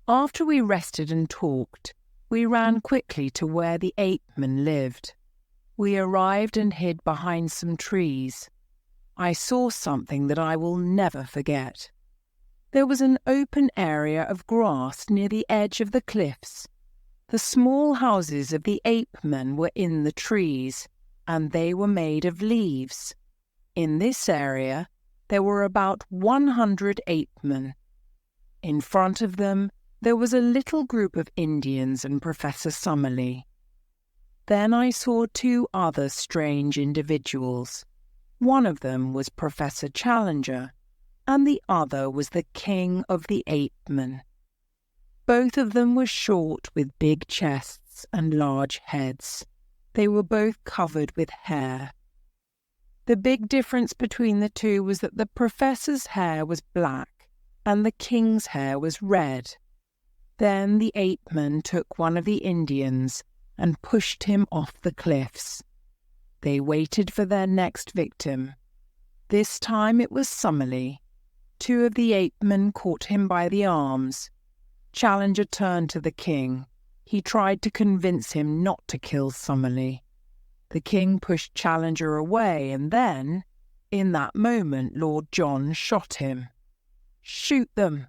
After we rested and talked, we ran quickly to where the apemen lived. We arrived and hid behind some trees. I saw something that I will never forget. There was an open area of grass near the edge of the cliffs. The small houses of the apemen were in the trees, and they were made of leaves. In this area, there were about 100 apemen. In front of them, there was a little group of Indians and Professor Summerlee. Then I saw 2 other strange individuals. One of them was Professor Challenger, and the other was the king of the apemen. Both of them were short with big chests and large heads. They were both covered with hair. The big difference between the 2 was that the professor's hair was black and the king's hair was red. Then the apemen took one of the Indians and pushed him off the cliffs. They waited for their next victim. This time it was Summerlee. 2 of the apemen caught him by the arms. Challenger turned to the king. He tried to convince him not to kill Summerlee. The king pushed Challenger away, and then, in that moment, Lord John shot him. "Shoot them!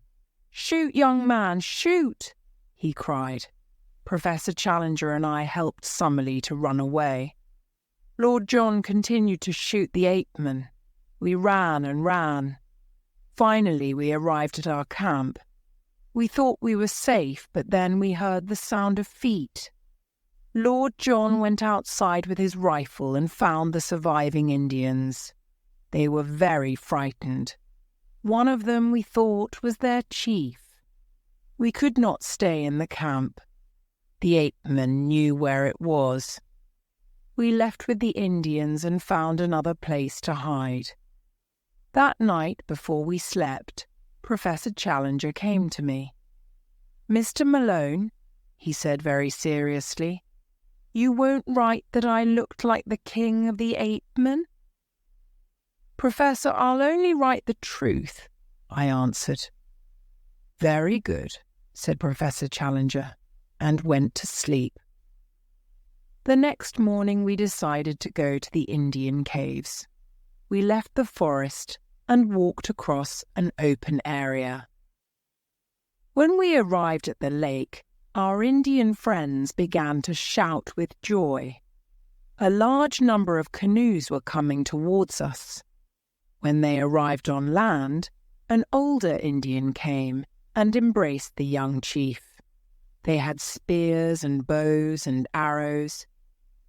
Shoot, young man, shoot!" he cried. Professor Challenger and I helped Summerlee to run away. Lord John continued to shoot the apemen. We ran and ran. Finally, we arrived at our camp. We thought we were safe, but then we heard the sound of feet. Lord John went outside with his rifle and found the surviving Indians. They were very frightened. One of them, we thought, was their chief. We could not stay in the camp. The apemen knew where it was. We left with the Indians and found another place to hide. That night, before we slept, Professor Challenger came to me. "Mr. Malone," he said very seriously, "you won't write that I looked like the king of the apemen?" "Professor, I'll only write the truth," I answered. "Very good," said Professor Challenger, and went to sleep. The next morning we decided to go to the Indian caves. We left the forest and walked across an open area. When we arrived at the lake, our Indian friends began to shout with joy. A large number of canoes were coming towards us. When they arrived on land, an older Indian came and embraced the young chief. They had spears and bows and arrows.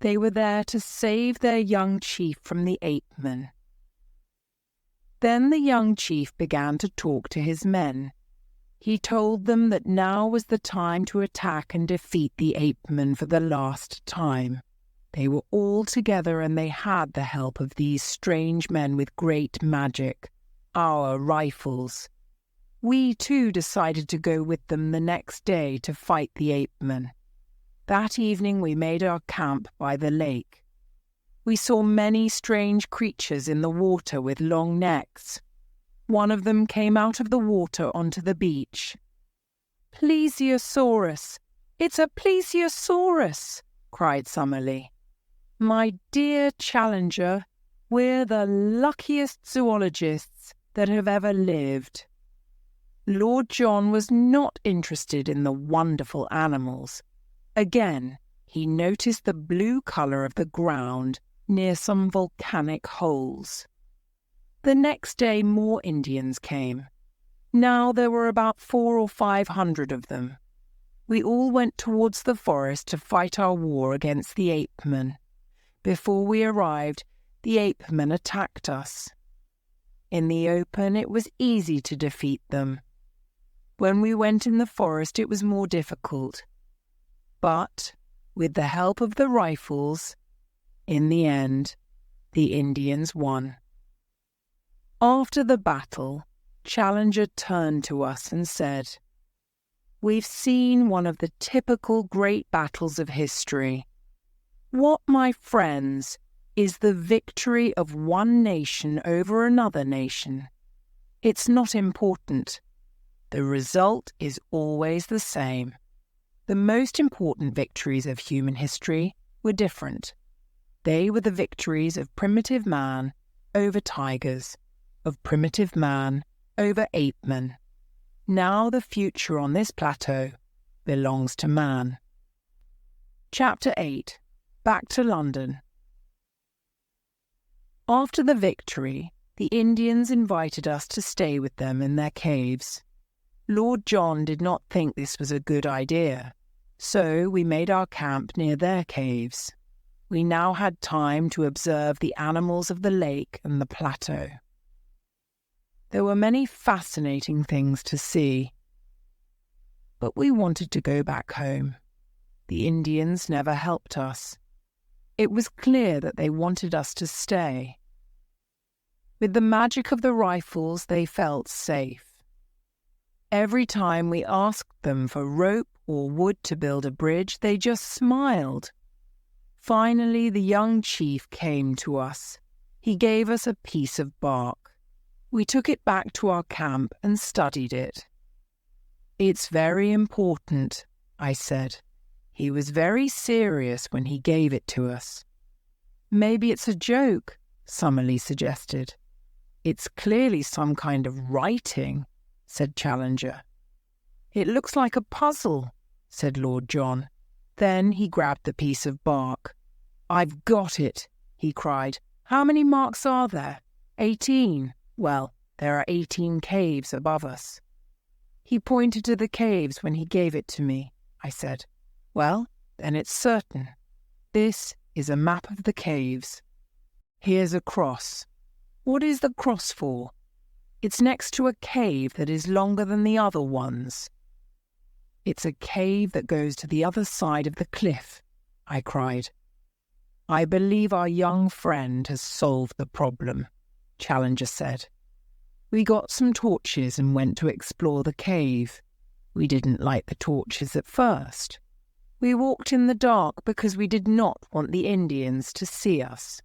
They were there to save their young chief from the apemen. Then the young chief began to talk to his men. He told them that now was the time to attack and defeat the apemen for the last time. They were all together and they had the help of these strange men with great magic, our rifles. We too decided to go with them the next day to fight the apemen. That evening we made our camp by the lake. We saw many strange creatures in the water with long necks. One of them came out of the water onto the beach. "Plesiosaurus! It's a plesiosaurus!" cried Summerlee. "My dear Challenger, we're the luckiest zoologists that have ever lived." Lord John was not interested in the wonderful animals. Again, he noticed the blue colour of the ground near some volcanic holes. The next day more Indians came. Now there were about 400 or 500 of them. We all went towards the forest to fight our war against the apemen. Before we arrived, the apemen attacked us. In the open, it was easy to defeat them. When we went in the forest, it was more difficult. But, with the help of the rifles, in the end, the Indians won. After the battle, Challenger turned to us and said, "We've seen one of the typical great battles of history. What, my friends, is the victory of one nation over another nation? It's not important. The result is always the same. The most important victories of human history were different. They were the victories of primitive man over tigers, of primitive man over apemen. Now the future on this plateau belongs to man." Chapter 8. Back to London. After the victory, the Indians invited us to stay with them in their caves. Lord John did not think this was a good idea, so we made our camp near their caves. We now had time to observe the animals of the lake and the plateau. There were many fascinating things to see. But we wanted to go back home. The Indians never helped us. It was clear that they wanted us to stay. With the magic of the rifles, they felt safe. Every time we asked them for rope or wood to build a bridge, they just smiled. Finally, the young chief came to us. He gave us a piece of bark. We took it back to our camp and studied it. "It's very important," I said. "He was very serious when he gave it to us." "Maybe it's a joke," Summerlee suggested. "It's clearly some kind of writing," said Challenger. "It looks like a puzzle," said Lord John. Then he grabbed the piece of bark. "I've got it," he cried. "How many marks are there?" 18. "Well, there are 18 caves above us." "He pointed to the caves when he gave it to me," I said. "Well, then it's certain. This is a map of the caves. Here's a cross. What is the cross for?" "It's next to a cave that is longer than the other ones." "It's a cave that goes to the other side of the cliff," I cried. "I believe our young friend has solved the problem," Challenger said. We got some torches and went to explore the cave. We didn't light the torches at first. We walked in the dark because we did not want the Indians to see us.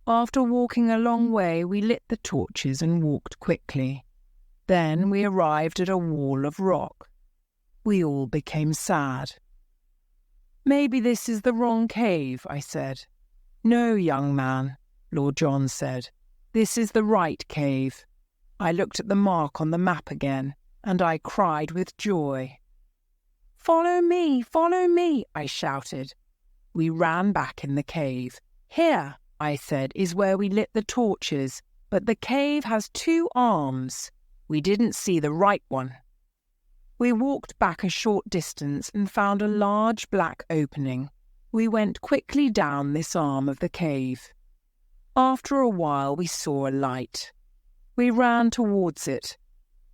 After walking a long way, we lit the torches and walked quickly. Then we arrived at a wall of rock. We all became sad. "Maybe this is the wrong cave," I said. "No, young man," Lord John said. "This is the right cave." I looked at the mark on the map again, and I cried with joy. "Follow me, I shouted. We ran back in the cave. "Here," I said, "is where we lit the torches, but the cave has 2 arms. We didn't see the right one." We walked back a short distance and found a large black opening. We went quickly down this arm of the cave. After a while we saw a light. We ran towards it.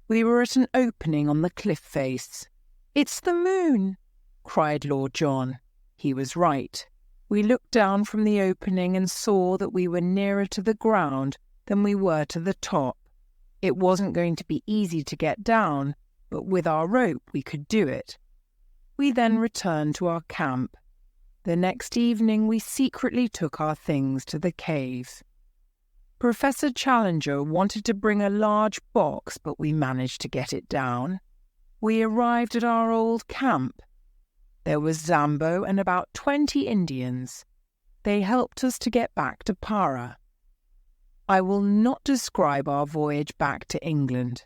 We were at an opening on the cliff face. "It's the moon!" cried Lord John. He was right. We looked down from the opening and saw that we were nearer to the ground than we were to the top. It wasn't going to be easy to get down, but with our rope we could do it. We then returned to our camp. The next evening we secretly took our things to the cave. Professor Challenger wanted to bring a large box, but we managed to get it down. We arrived at our old camp. There was Zambo and about 20 Indians. They helped us to get back to Para. I will not describe our voyage back to England.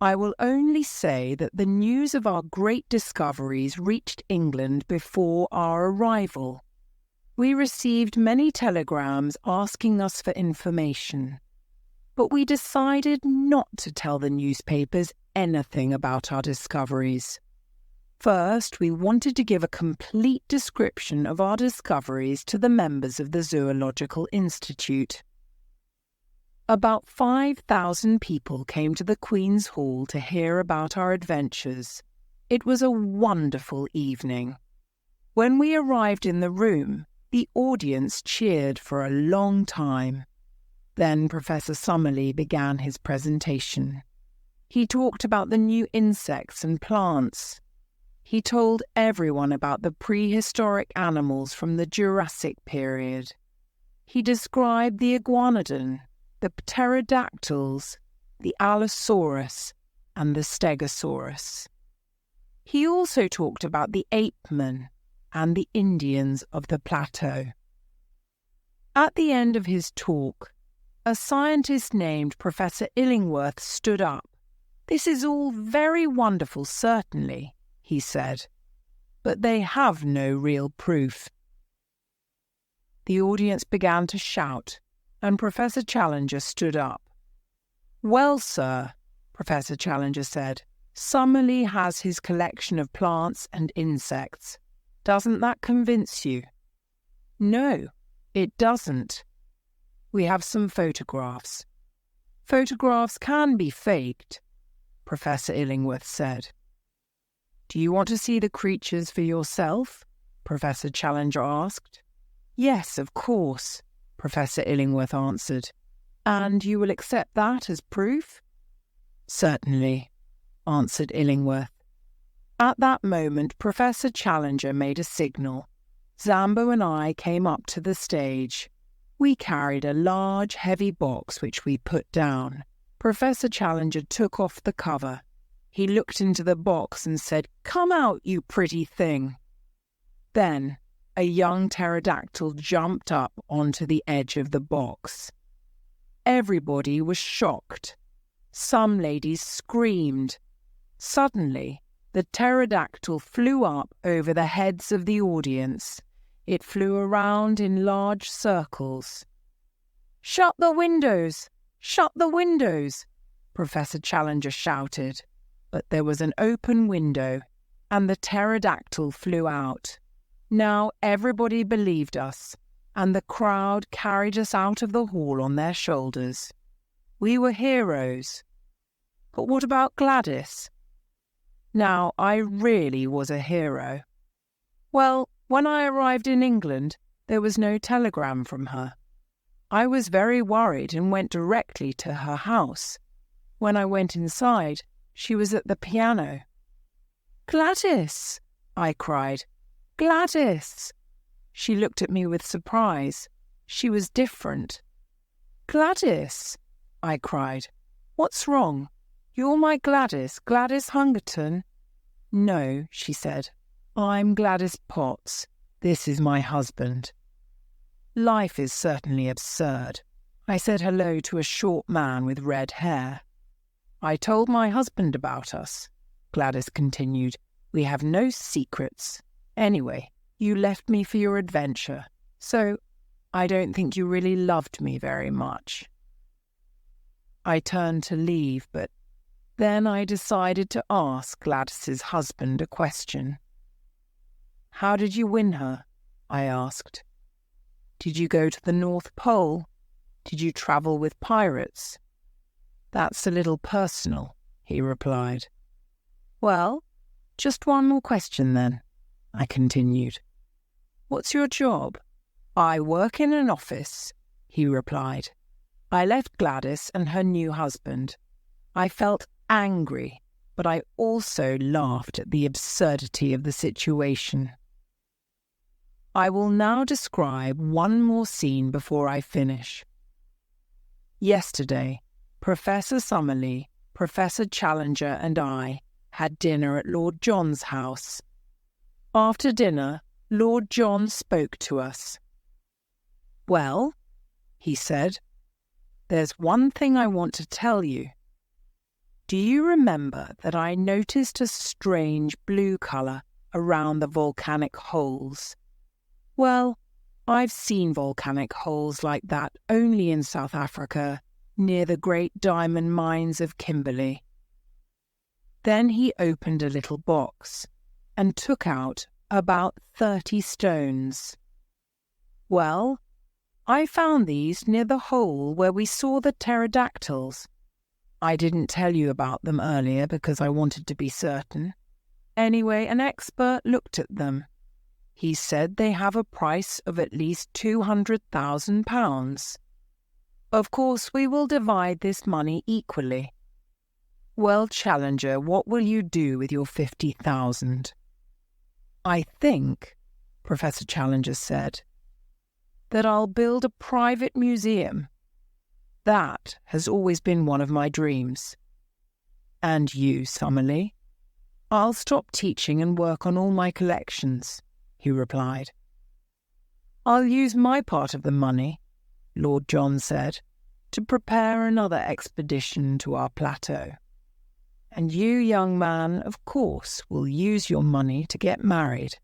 I will only say that the news of our great discoveries reached England before our arrival. We received many telegrams asking us for information, but we decided not to tell the newspapers anything about our discoveries. First, we wanted to give a complete description of our discoveries to the members of the Zoological Institute. About 5,000 people came to the Queen's Hall to hear about our adventures. It was a wonderful evening. When we arrived in the room, the audience cheered for a long time. Then Professor Summerlee began his presentation. He talked about the new insects and plants. He told everyone about the prehistoric animals from the Jurassic period. He described the iguanodon, the pterodactyls, the Allosaurus, and the Stegosaurus. He also talked about the apemen and the Indians of the plateau. At the end of his talk, a scientist named Professor Illingworth stood up. "This is all very wonderful, certainly," he said, "but they have no real proof." The audience began to shout, and Professor Challenger stood up. "Well, sir," Professor Challenger said, "Summerlee has his collection of plants and insects. Doesn't that convince you?" "No, it doesn't. We have some photographs." "Photographs can be faked," Professor Illingworth said. "Do you want to see the creatures for yourself?" Professor Challenger asked. "Yes, of course," Professor Illingworth answered. "And you will accept that as proof?" "Certainly," answered Illingworth. At that moment, Professor Challenger made a signal. Zambo and I came up to the stage. We carried a large, heavy box which we put down. Professor Challenger took off the cover. He looked into the box and said, "Come out, you pretty thing." Then a young pterodactyl jumped up onto the edge of the box. Everybody was shocked. Some ladies screamed. Suddenly, the pterodactyl flew up over the heads of the audience. It flew around in large circles. "Shut the windows! Shut the windows!" Professor Challenger shouted. But there was an open window, and the pterodactyl flew out. Now everybody believed us, and the crowd carried us out of the hall on their shoulders. We were heroes. But what about Gladys? Now, I really was a hero. Well, when I arrived in England, there was no telegram from her. I was very worried and went directly to her house. When I went inside, she was at the piano. "Gladys!" I cried. "Gladys!" She looked at me with surprise. She was different. "Gladys!" I cried. "What's wrong? You're my Gladys, Gladys Hungerton?" "No," she said. "I'm Gladys Potts. This is my husband." Life is certainly absurd. I said hello to a short man with red hair. "I told my husband about us," Gladys continued. "We have no secrets. Anyway, you left me for your adventure. So, I don't think you really loved me very much. I turned to leave, but then I decided to ask Gladys's husband a question. How did you win her? I asked. Did you go to the North Pole? Did you travel with pirates? That's a little personal, he replied. Well, just one more question then, I continued. What's your job? I work in an office, he replied. I left Gladys and her new husband. I felt angry, but I also laughed at the absurdity of the situation. I will now describe one more scene before I finish. Yesterday, Professor Summerlee, Professor Challenger and I had dinner at Lord John's house. After dinner, Lord John spoke to us. Well, he said, there's one thing I want to tell you. Do you remember that I noticed a strange blue colour around the volcanic holes? Well, I've seen volcanic holes like that only in South Africa, near the great diamond mines of Kimberley. Then he opened a little box and took out about 30 stones. Well, I found these near the hole where we saw the pterodactyls. I didn't tell you about them earlier because I wanted to be certain. Anyway, an expert looked at them. He said they have a price of at least £200,000. Of course, we will divide this money equally. Well, Challenger, what will you do with your 50,000? I think, Professor Challenger said, that I'll build a private museum. That has always been one of my dreams. And you, Summerlee? I'll stop teaching and work on all my collections, he replied. I'll use my part of the money, Lord John said, to prepare another expedition to our plateau. And you, young man, of course, will use your money to get married.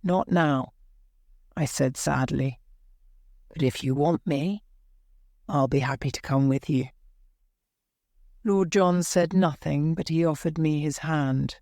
Not now, I said sadly. But if you want me, I'll be happy to come with you. Lord John said nothing, but he offered me his hand.